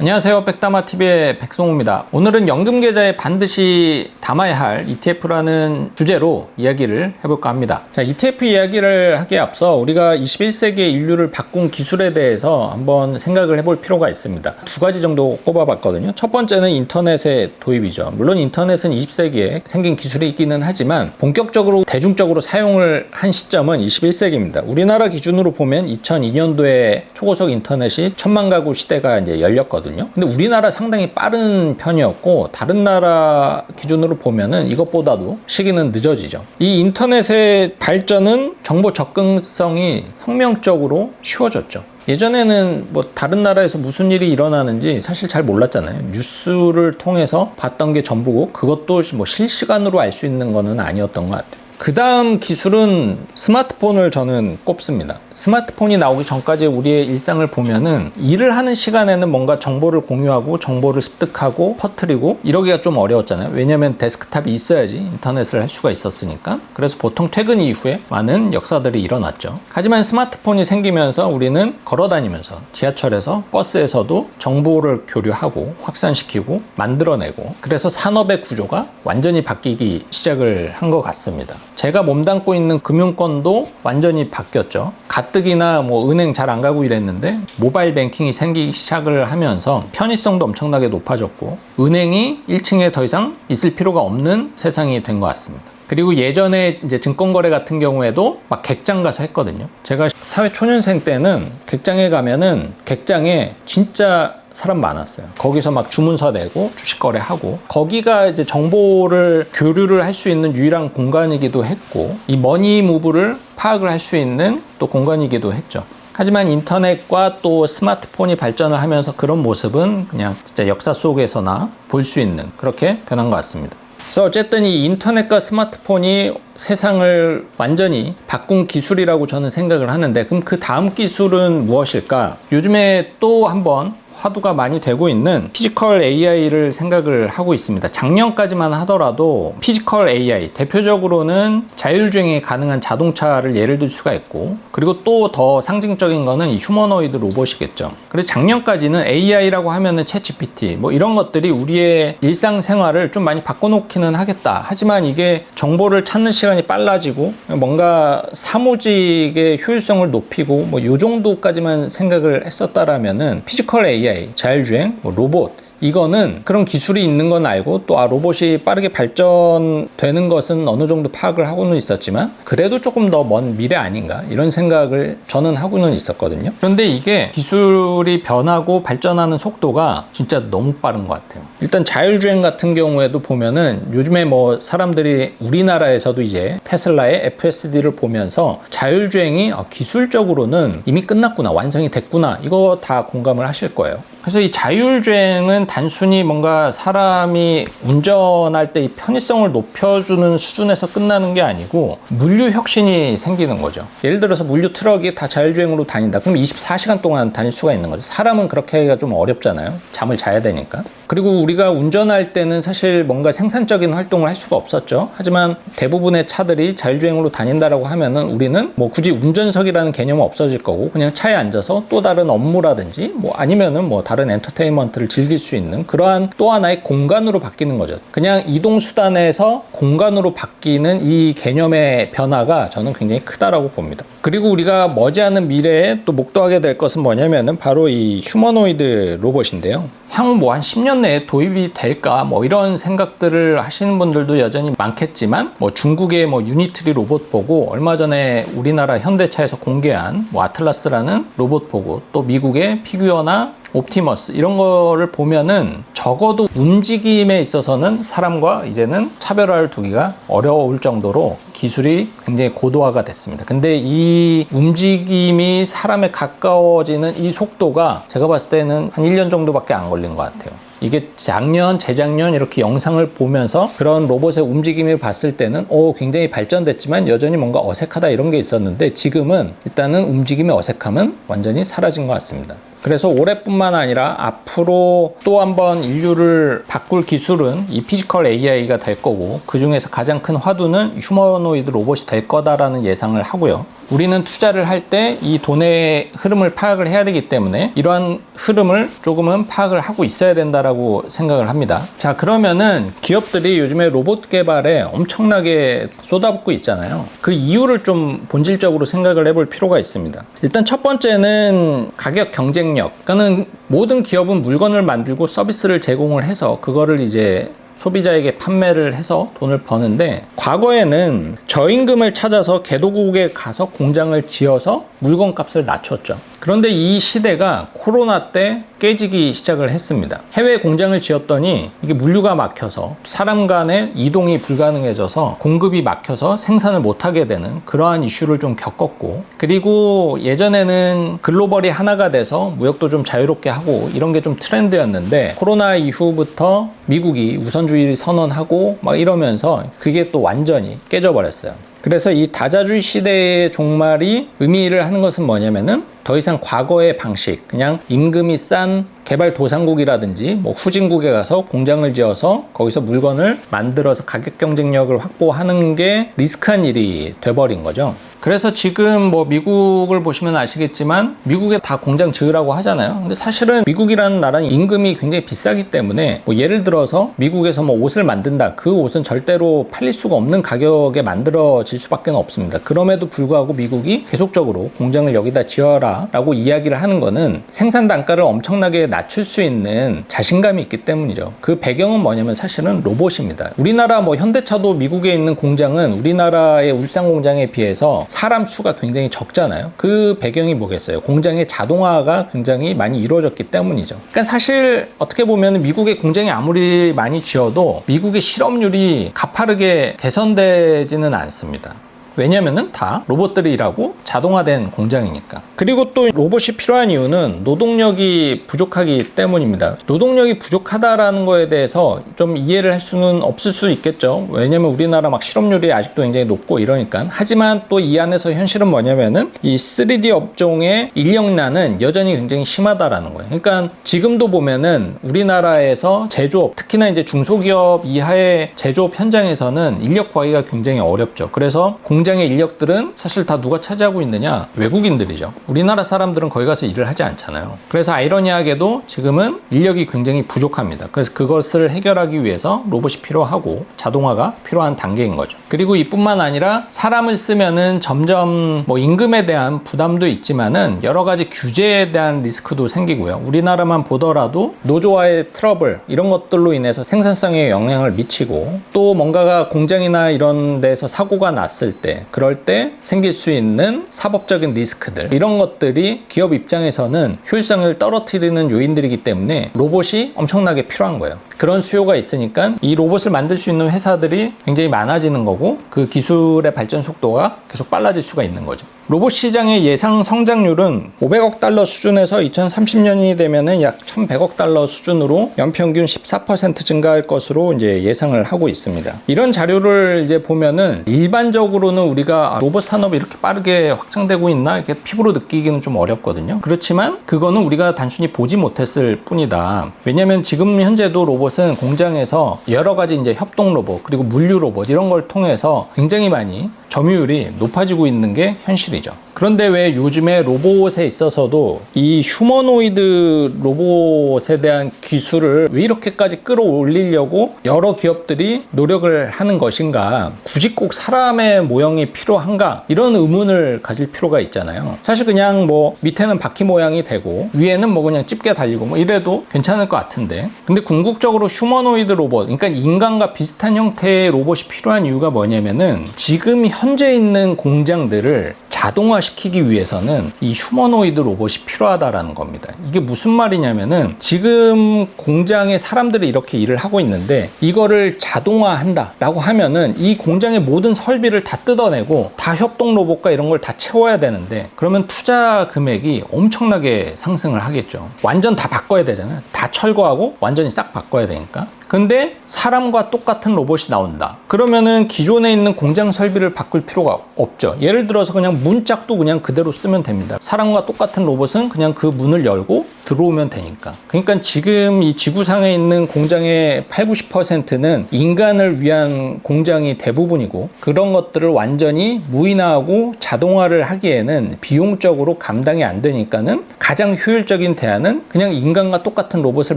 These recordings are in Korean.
안녕하세요. 백다마TV의 백송우입니다. 오늘은 연금계좌에 반드시 담아야 할 ETF라는 주제로 이야기를 해볼까 합니다. 자, ETF 이야기를 하기에 앞서 우리가 21세기의 인류를 바꾼 기술에 대해서 한번 생각을 해볼 필요가 있습니다. 두 가지 정도 꼽아봤거든요. 첫 번째는 인터넷의 도입이죠. 물론 인터넷은 20세기에 생긴 기술이 있기는 하지만 본격적으로 대중적으로 사용을 한 시점은 21세기입니다. 우리나라 기준으로 보면 2002년도에 초고속 인터넷이 1000만 가구 시대가 이제 열렸거든요. 근데 우리나라 상당히 빠른 편이었고 다른 나라 기준으로 보면은 이것보다도 시기는 늦어지죠. 이 인터넷의 발전은 정보 접근성이 혁명적으로 쉬워졌죠. 예전에는 뭐 다른 나라에서 무슨 일이 일어나는지 사실 잘 몰랐잖아요. 뉴스를 통해서 봤던 게 전부고 그것도 뭐 실시간으로 알 수 있는 거는 아니었던 것 같아요. 그 다음 기술은 스마트폰을 저는 꼽습니다. 스마트폰이 나오기 전까지 우리의 일상을 보면은 일을 하는 시간에는 뭔가 정보를 공유하고 정보를 습득하고 퍼뜨리고 이러기가 좀 어려웠잖아요. 왜냐면 데스크탑이 있어야지 인터넷을 할 수가 있었으니까. 그래서 보통 퇴근 이후에 많은 역사들이 일어났죠. 하지만 스마트폰이 생기면서 우리는 걸어다니면서 지하철에서 버스에서도 정보를 교류하고 확산시키고 만들어내고 그래서 산업의 구조가 완전히 바뀌기 시작을 한 것 같습니다. 제가 몸담고 있는 금융권도 완전히 바뀌었죠. 가뜩이나 뭐 은행 잘 안 가고 이랬는데 모바일 뱅킹이 생기기 시작을 하면서 편의성도 엄청나게 높아졌고 은행이 1층에 더 이상 있을 필요가 없는 세상이 된 것 같습니다. 그리고 예전에 이제 증권거래 같은 경우에도 막 객장 가서 했거든요. 제가 사회초년생 때는 객장에 가면은 객장에 진짜 사람 많았어요. 거기서 막 주문서 내고 주식 거래하고 거기가 이제 정보를 교류를 할 수 있는 유일한 공간이기도 했고 이 머니 무브를 파악을 할 수 있는 또 공간이기도 했죠. 하지만 인터넷과 또 스마트폰이 발전을 하면서 그런 모습은 그냥 진짜 역사 속에서나 볼 수 있는 그렇게 변한 것 같습니다. 그래서 어쨌든 이 인터넷과 스마트폰이 세상을 완전히 바꾼 기술이라고 저는 생각을 하는데 그럼 그 다음 기술은 무엇일까? 요즘에 또 한번 화두가 많이 되고 있는 피지컬 AI를 생각을 하고 있습니다. 작년까지만 하더라도 피지컬 AI, 대표적으로는 자율주행이 가능한 자동차를 예를 들 수가 있고 그리고 또 더 상징적인 거는 이 휴머노이드 로봇이겠죠. 그래서 작년까지는 AI라고 하면은 챗GPT 뭐 이런 것들이 우리의 일상생활을 좀 많이 바꿔놓기는 하겠다. 하지만 이게 정보를 찾는 시간이 빨라지고 뭔가 사무직의 효율성을 높이고 뭐 요 정도까지만 생각을 했었다라면은 피지컬 AI, 자율주행, 뭐 로봇 이거는 그런 기술이 있는 건 알고 또 로봇이 빠르게 발전되는 것은 어느 정도 파악을 하고는 있었지만 그래도 조금 더 먼 미래 아닌가 이런 생각을 저는 하고는 있었거든요. 그런데 이게 기술이 변하고 발전하는 속도가 진짜 너무 빠른 것 같아요. 일단 자율주행 같은 경우에도 보면은 요즘에 뭐 사람들이 우리나라에서도 이제 테슬라의 FSD를 보면서 자율주행이 기술적으로는 이미 끝났구나, 완성이 됐구나 이거 다 공감을 하실 거예요. 그래서 이 자율주행은 단순히 뭔가 사람이 운전할 때 이 편의성을 높여주는 수준에서 끝나는 게 아니고 물류 혁신이 생기는 거죠. 예를 들어서 물류 트럭이 다 자율주행으로 다닌다. 그럼 24시간 동안 다닐 수가 있는 거죠. 사람은 그렇게 하기가 좀 어렵잖아요. 잠을 자야 되니까. 그리고 우리가 운전할 때는 사실 뭔가 생산적인 활동을 할 수가 없었죠. 하지만 대부분의 차들이 자율주행으로 다닌다라고 하면은 우리는 뭐 굳이 운전석이라는 개념은 없어질 거고 그냥 차에 앉아서 또 다른 업무라든지 뭐 아니면은 뭐 다른 엔터테인먼트를 즐길 수 있는 그러한 또 하나의 공간으로 바뀌는 거죠. 그냥 이동수단에서 공간으로 바뀌는 이 개념의 변화가 저는 굉장히 크다라고 봅니다. 그리고 우리가 머지않은 미래에 또 목도하게 될 것은 뭐냐면은 바로 이 휴머노이드 로봇인데요. 향후 뭐 한 10년 내에 도입이 될까 뭐 이런 생각들을 하시는 분들도 여전히 많겠지만 뭐 중국의 뭐 유니트리 로봇 보고 얼마 전에 우리나라 현대차에서 공개한 뭐 아틀라스라는 로봇 보고 또 미국의 피규어나 옵티머스 이런 거를 보면은 적어도 움직임에 있어서는 사람과 이제는 차별화를 두기가 어려울 정도로 기술이 굉장히 고도화가 됐습니다. 근데 이 움직임이 사람에 가까워지는 이 속도가 제가 봤을 때는 한 1년 정도밖에 안 걸린 것 같아요. 이게 작년, 재작년 이렇게 영상을 보면서 그런 로봇의 움직임을 봤을 때는 굉장히 발전됐지만 여전히 뭔가 어색하다 이런 게 있었는데 지금은 일단은 움직임의 어색함은 완전히 사라진 것 같습니다. 그래서 올해뿐만 아니라 앞으로 또 한번 인류를 바꿀 기술은 이 피지컬 AI가 될 거고, 그 중에서 가장 큰 화두는 휴머노이드 로봇이 될 거다라는 예상을 하고요. 우리는 투자를 할 때 이 돈의 흐름을 파악을 해야 되기 때문에 이러한 흐름을 조금은 파악을 하고 있어야 된다라고 생각을 합니다. 자, 그러면은 기업들이 요즘에 로봇 개발에 엄청나게 쏟아붓고 있잖아요. 그 이유를 좀 본질적으로 생각을 해볼 필요가 있습니다. 일단 첫 번째는 가격 경쟁력. 그러니까는 모든 기업은 물건을 만들고 서비스를 제공을 해서 그거를 이제 소비자에게 판매를 해서 돈을 버는데, 과거에는 저임금을 찾아서 개도국에 가서 공장을 지어서 물건값을 낮췄죠. 그런데 이 시대가 코로나 때 깨지기 시작을 했습니다. 해외 공장을 지었더니 이게 물류가 막혀서 사람 간의 이동이 불가능해져서 공급이 막혀서 생산을 못하게 되는 그러한 이슈를 좀 겪었고, 그리고 예전에는 글로벌이 하나가 돼서 무역도 좀 자유롭게 하고 이런 게 좀 트렌드였는데, 코로나 이후부터 미국이 우선주의를 선언하고 막 이러면서 그게 또 완전히 깨져버렸어요. 그래서 이 다자주의 시대의 종말이 의미를 하는 것은 뭐냐면은, 더 이상 과거의 방식, 그냥 임금이 싼 개발도상국이라든지 뭐 후진국에 가서 공장을 지어서 거기서 물건을 만들어서 가격 경쟁력을 확보하는 게 리스크한 일이 돼버린 거죠. 그래서 지금 뭐 미국을 보시면 아시겠지만 미국에 다 공장 지으라고 하잖아요. 근데 사실은 미국이라는 나라는 임금이 굉장히 비싸기 때문에, 뭐 예를 들어서 미국에서 뭐 옷을 만든다. 그 옷은 절대로 팔릴 수가 없는 가격에 만들어질 수밖에 없습니다. 그럼에도 불구하고 미국이 계속적으로 공장을 여기다 지어라 라고 이야기를 하는 거는 생산 단가를 엄청나게 낮출 수 있는 자신감이 있기 때문이죠. 그 배경은 뭐냐면 사실은 로봇입니다. 우리나라 뭐 현대차도 미국에 있는 공장은 우리나라의 울산 공장에 비해서 사람 수가 굉장히 적잖아요. 그 배경이 뭐겠어요? 공장의 자동화가 굉장히 많이 이루어졌기 때문이죠. 그러니까 사실 어떻게 보면 미국의 공장이 아무리 많이 지어도 미국의 실업률이 가파르게 개선되지는 않습니다. 왜냐면은 다 로봇들이 일하고 자동화된 공장이니까. 그리고 또 로봇이 필요한 이유는 노동력이 부족하기 때문입니다. 노동력이 부족하다라는 거에 대해서 좀 이해를 할 수는 없을 수 있겠죠. 왜냐면 우리나라 막 실업률이 아직도 굉장히 높고 이러니까. 하지만 또 이 안에서 현실은 뭐냐면은 이 3D 업종의 인력난은 여전히 굉장히 심하다라는 거예요. 그러니까 지금도 보면은 우리나라에서 제조업, 특히나 이제 중소기업 이하의 제조업 현장에서는 인력 구하기가 굉장히 어렵죠. 그래서 공장의 인력들은 사실 다 누가 차지하고 있느냐? 외국인들이죠. 우리나라 사람들은 거기 가서 일을 하지 않잖아요. 그래서 아이러니하게도 지금은 인력이 굉장히 부족합니다. 그래서 그것을 해결하기 위해서 로봇이 필요하고 자동화가 필요한 단계인 거죠. 그리고 이뿐만 아니라 사람을 쓰면은 점점 뭐 임금에 대한 부담도 있지만은 여러 가지 규제에 대한 리스크도 생기고요. 우리나라만 보더라도 노조와의 트러블 이런 것들로 인해서 생산성에 영향을 미치고, 또 뭔가가 공장이나 이런 데서 사고가 났을 때, 그럴 때 생길 수 있는 사법적인 리스크들, 이런 것들이 기업 입장에서는 효율성을 떨어뜨리는 요인들이기 때문에 로봇이 엄청나게 필요한 거예요. 그런 수요가 있으니까 이 로봇을 만들 수 있는 회사들이 굉장히 많아지는 거고, 그 기술의 발전 속도가 계속 빨라질 수가 있는 거죠. 로봇 시장의 예상 성장률은 500억 달러 수준에서 2030년이 되면은 약 1100억 달러 수준으로 연평균 14% 증가할 것으로 이제 예상을 하고 있습니다. 이런 자료를 이제 보면은 일반적으로는 우리가 로봇 산업이 이렇게 빠르게 확장되고 있나 이렇게 피부로 느끼기는 좀 어렵거든요. 그렇지만 그거는 우리가 단순히 보지 못했을 뿐이다. 왜냐면 지금 현재도 로봇은 공장에서 여러 가지 이제 협동 로봇 그리고 물류 로봇 이런 걸 통해서 굉장히 많이 점유율이 높아지고 있는 게 현실이죠. 그런데 왜 요즘에 로봇에 있어서도 이 휴머노이드 로봇에 대한 기술을 왜 이렇게까지 끌어올리려고 여러 기업들이 노력을 하는 것인가? 굳이 꼭 사람의 모형이 필요한가? 이런 의문을 가질 필요가 있잖아요. 사실 그냥 뭐 밑에는 바퀴 모양이 되고 위에는 뭐 그냥 집게 달리고 뭐 이래도 괜찮을 것 같은데, 근데 궁극적으로 휴머노이드 로봇, 그러니까 인간과 비슷한 형태의 로봇이 필요한 이유가 뭐냐면은 지금 현재 있는 공장들을 자동화시키기 위해서는 이 휴머노이드 로봇이 필요하다라는 겁니다. 이게 무슨 말이냐면은 지금 공장에 사람들이 이렇게 일을 하고 있는데 이거를 자동화한다 라고 하면은 이 공장의 모든 설비를 다 뜯어내고 다 협동 로봇과 이런 걸 다 채워야 되는데, 그러면 투자 금액이 엄청나게 상승을 하겠죠. 완전 다 바꿔야 되잖아요. 다 철거하고 완전히 싹 바꿔야 되니까. 근데 사람과 똑같은 로봇이 나온다. 그러면은 기존에 있는 공장 설비를 바꿀 필요가 없죠. 예를 들어서 그냥 문짝도 그냥 그대로 쓰면 됩니다. 사람과 똑같은 로봇은 그냥 그 문을 열고 들어오면 되니까. 그러니까 지금 이 지구상에 있는 공장의 80-90%는 인간을 위한 공장이 대부분이고, 그런 것들을 완전히 무인화하고 자동화를 하기에는 비용적으로 감당이 안 되니까는 가장 효율적인 대안은 그냥 인간과 똑같은 로봇을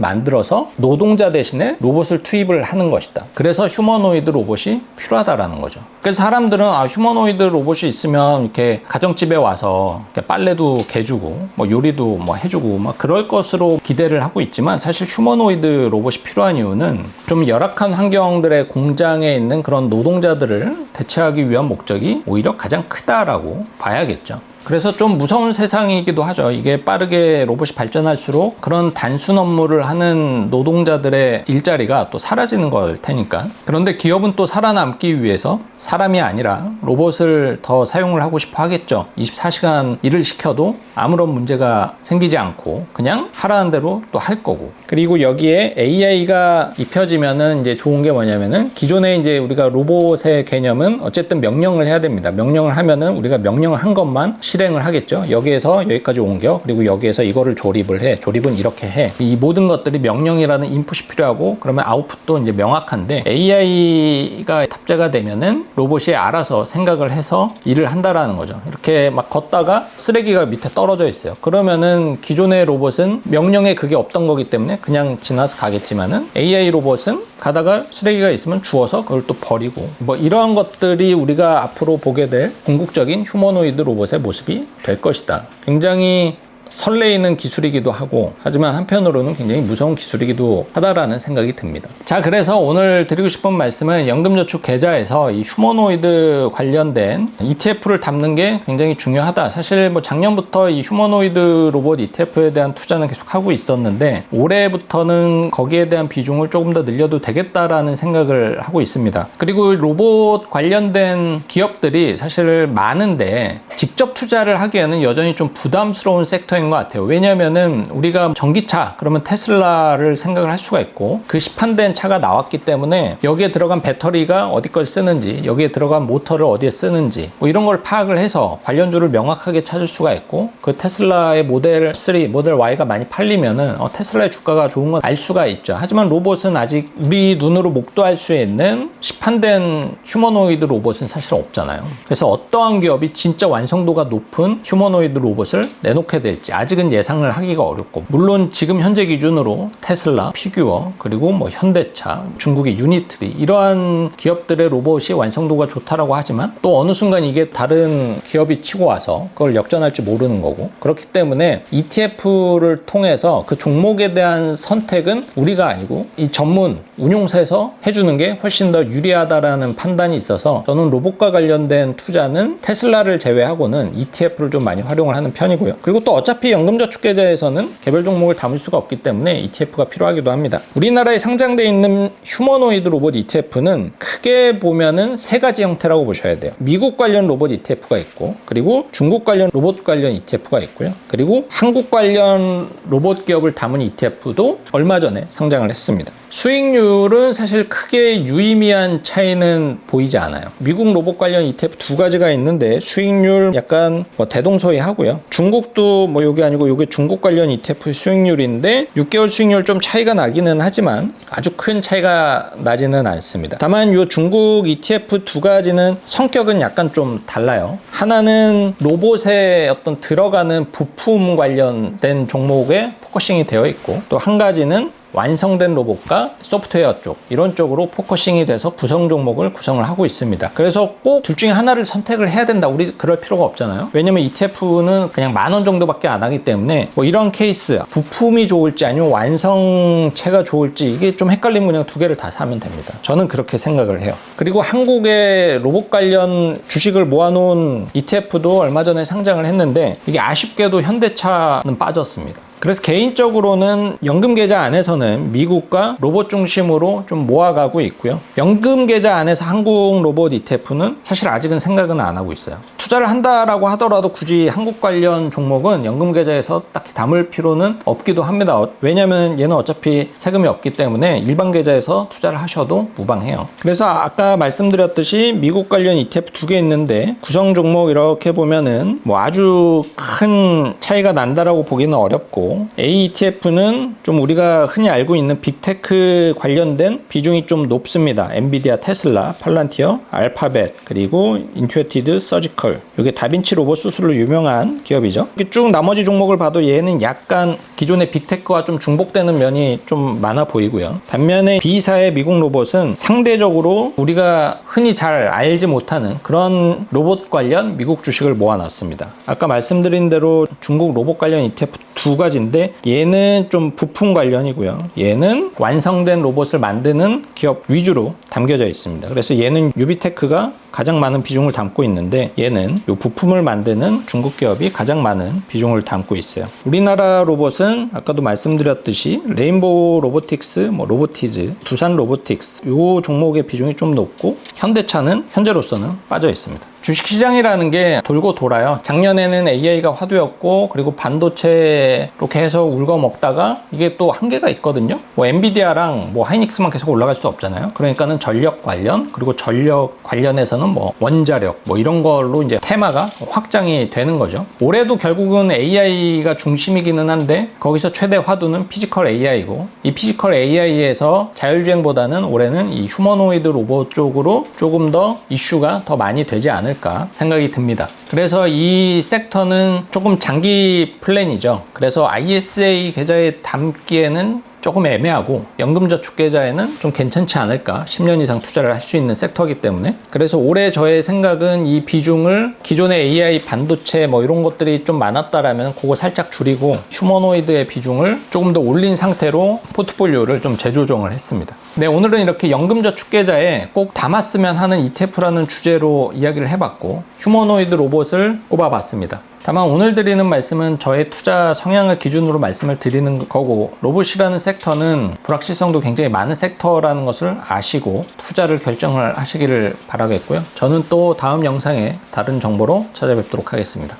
만들어서 노동자 대신에 로봇을 투입을 하는 것이다. 그래서 휴머노이드 로봇이 필요하다라는 거죠. 그래서 사람들은 휴머노이드 로봇이 있으면 이렇게 가정집에 와서 이렇게 빨래도 개주고 뭐 요리도 뭐 해주고 막 그럴 것으로 기대를 하고 있지만, 사실 휴머노이드 로봇이 필요한 이유는 좀 열악한 환경들의 공장에 있는 그런 노동자들을 대체하기 위한 목적이 오히려 가장 크다라고 봐야겠죠. 그래서 좀 무서운 세상이기도 하죠. 이게 빠르게 로봇이 발전할수록 그런 단순 업무를 하는 노동자들의 일자리가 또 사라지는 걸 테니까. 그런데 기업은 또 살아남기 위해서 사람이 아니라 로봇을 더 사용을 하고 싶어 하겠죠. 24시간 일을 시켜도 아무런 문제가 생기지 않고 그냥 하라는 대로 또 할 거고. 그리고 여기에 AI가 입혀지면은 이제 좋은 게 뭐냐면은, 기존에 이제 우리가 로봇의 개념은 어쨌든 명령을 해야 됩니다. 명령을 하면은 우리가 명령을 한 것만 실행을 하겠죠. 여기에서 여기까지 옮겨, 그리고 여기에서 이거를 조립을 해, 조립은 이렇게 해. 이 모든 것들이 명령이라는 인풋이 필요하고, 그러면 아웃풋도 이제 명확한데, AI가 탑재가 되면은 로봇이 알아서 생각을 해서 일을 한다라는 거죠. 이렇게 막 걷다가 쓰레기가 밑에 떨어져 있어요. 그러면은 기존의 로봇은 명령에 그게 없던 거기 때문에 그냥 지나서 가겠지만은, AI 로봇은 가다가 쓰레기가 있으면 주워서 그걸 또 버리고, 뭐 이러한 것들이 우리가 앞으로 보게 될 궁극적인 휴머노이드 로봇의 모습이 될 것이다. 굉장히 설레이는 기술이기도 하고, 하지만 한편으로는 굉장히 무서운 기술이기도 하다라는 생각이 듭니다. 자, 그래서 오늘 드리고 싶은 말씀은, 연금저축 계좌에서 이 휴머노이드 관련된 ETF를 담는 게 굉장히 중요하다. 사실 뭐 작년부터 이 휴머노이드 로봇 ETF에 대한 투자는 계속 하고 있었는데, 올해부터는 거기에 대한 비중을 조금 더 늘려도 되겠다라는 생각을 하고 있습니다. 그리고 로봇 관련된 기업들이 사실 많은데, 직접 투자를 하기에는 여전히 좀 부담스러운 섹터인 것 같아요. 왜냐면은 우리가 전기차, 그러면 테슬라를 생각을 할 수가 있고, 그 시판된 차가 나왔기 때문에 여기에 들어간 배터리가 어디 걸 쓰는지, 여기에 들어간 모터를 어디에 쓰는지, 뭐 이런 걸 파악을 해서 관련주를 명확하게 찾을 수가 있고, 그 테슬라의 모델 3, 모델 Y가 많이 팔리면은 테슬라의 주가가 좋은 건 알 수가 있죠. 하지만 로봇은 아직 우리 눈으로 목도할 수 있는 시판된 휴머노이드 로봇은 사실 없잖아요. 그래서 어떠한 기업이 진짜 완성도가 높은 휴머노이드 로봇을 내놓게 될지 아직은 예상을 하기가 어렵고, 물론 지금 현재 기준으로 테슬라, 피규어, 그리고 뭐 현대차, 중국의 유니트리, 이러한 기업들의 로봇이 완성도가 좋다라고 하지만, 또 어느 순간 이게 다른 기업이 치고 와서 그걸 역전할지 모르는 거고, 그렇기 때문에 ETF를 통해서 그 종목에 대한 선택은 우리가 아니고 이 전문 운용사에서 해주는 게 훨씬 더 유리하다라는 판단이 있어서, 저는 로봇과 관련된 투자는 테슬라를 제외하고는 ETF를 좀 많이 활용을 하는 편이고요. 그리고 또 어차피 연금저축계좌에서는 개별 종목을 담을 수가 없기 때문에 ETF가 필요하기도 합니다. 우리나라에 상장되어 있는 휴머노이드 로봇 ETF는 크게 보면은 세 가지 형태라고 보셔야 돼요. 미국 관련 로봇 ETF가 있고, 그리고 중국 관련 로봇 관련 ETF가 있고요. 그리고 한국 관련 로봇 기업을 담은 ETF도 얼마 전에 상장을 했습니다. 수익률은 사실 크게 유의미한 차이는 보이지 않아요. 미국 로봇 관련 ETF 두 가지가 있는데 수익률 약간 뭐 대동소이하고요. 중국도 뭐 요게 아니고 요게 중국 관련 ETF 수익률인데 6개월 수익률 좀 차이가 나기는 하지만 아주 큰 차이가 나지는 않습니다. 다만 요 중국 ETF 두 가지는 성격은 약간 좀 달라요. 하나는 로봇에 어떤 들어가는 부품 관련된 종목에 포커싱이 되어 있고, 또 한 가지는 완성된 로봇과 소프트웨어 쪽, 이런 쪽으로 포커싱이 돼서 구성 종목을 구성을 하고 있습니다. 그래서 꼭 둘 중에 하나를 선택을 해야 된다, 우리 그럴 필요가 없잖아요. 왜냐면 ETF는 그냥 10,000원 정도밖에 안 하기 때문에 뭐 이런 케이스, 부품이 좋을지 아니면 완성체가 좋을지 이게 좀 헷갈리면 그냥 두 개를 다 사면 됩니다. 저는 그렇게 생각을 해요. 그리고 한국의 로봇 관련 주식을 모아놓은 ETF도 얼마 전에 상장을 했는데, 이게 아쉽게도 현대차는 빠졌습니다. 그래서 개인적으로는 연금 계좌 안에서는 미국과 로봇 중심으로 좀 모아가고 있고요. 연금 계좌 안에서 한국 로봇 ETF는 사실 아직은 생각은 안 하고 있어요. 투자를 한다라고 하더라도 굳이 한국 관련 종목은 연금 계좌에서 딱히 담을 필요는 없기도 합니다. 왜냐하면 얘는 어차피 세금이 없기 때문에 일반 계좌에서 투자를 하셔도 무방해요. 그래서 아까 말씀드렸듯이 미국 관련 ETF 두 개 있는데 구성 종목 이렇게 보면은 뭐 아주 큰 차이가 난다라고 보기는 어렵고, A ETF는 좀 우리가 흔히 알고 있는 빅테크 관련된 비중이 좀 높습니다. 엔비디아, 테슬라, 팔란티어, 알파벳, 그리고 인투이티드 서지컬. 이게 다빈치 로봇 수술로 유명한 기업이죠. 이렇게 쭉 나머지 종목을 봐도 얘는 약간 기존의 빅테크와 좀 중복되는 면이 좀 많아 보이고요. 반면에 B사의 미국 로봇은 상대적으로 우리가 흔히 잘 알지 못하는 그런 로봇 관련 미국 주식을 모아놨습니다. 아까 말씀드린 대로 중국 로봇 관련 ETF 두 가지인데, 얘는 좀 부품 관련이고요. 얘는 완성된 로봇을 만드는 기업 위주로 담겨져 있습니다. 그래서 얘는 유비테크가 가장 많은 비중을 담고 있는데, 얘는 이 부품을 만드는 중국 기업이 가장 많은 비중을 담고 있어요. 우리나라 로봇은 아까도 말씀드렸듯이 레인보우 로보틱스, 로보티즈, 두산 로보틱스 이 종목의 비중이 좀 높고, 현대차는 현재로서는 빠져 있습니다. 주식시장이라는 게 돌고 돌아요. 작년에는 AI가 화두였고, 그리고 반도체 이렇게 해서 울고 먹다가 이게 또 한계가 있거든요. 엔비디아랑 하이닉스만 계속 올라갈 수 없잖아요. 그러니까는 전력 관련, 그리고 전력 관련해서는 원자력 이런 걸로 이제 테마가 확장이 되는 거죠. 올해도 결국은 AI가 중심이기는 한데, 거기서 최대 화두는 피지컬 AI고, 이 피지컬 AI에서 자율주행보다는 올해는 이 휴머노이드 로봇 쪽으로 조금 더 이슈가 더 많이 되지 않을까 생각이 듭니다. 그래서 이 섹터는 조금 장기 플랜이죠. 그래서 ISA 계좌에 담기에는 조금 애매하고, 연금저축계좌에는 좀 괜찮지 않을까, 10년 이상 투자를 할 수 있는 섹터이기 때문에. 그래서 올해 저의 생각은 이 비중을 기존의 AI 반도체 이런 것들이 좀 많았다라면 그거 살짝 줄이고, 휴머노이드의 비중을 조금 더 올린 상태로 포트폴리오를 좀 재조정을 했습니다. 네, 오늘은 이렇게 연금저축계좌에 꼭 담았으면 하는 ETF라는 주제로 이야기를 해봤고, 휴머노이드 로봇을 꼽아봤습니다. 다만 오늘 드리는 말씀은 저의 투자 성향을 기준으로 말씀을 드리는 거고, 로봇이라는 섹터는 불확실성도 굉장히 많은 섹터라는 것을 아시고 투자를 결정을 하시기를 바라겠고요. 저는 또 다음 영상에 다른 정보로 찾아뵙도록 하겠습니다.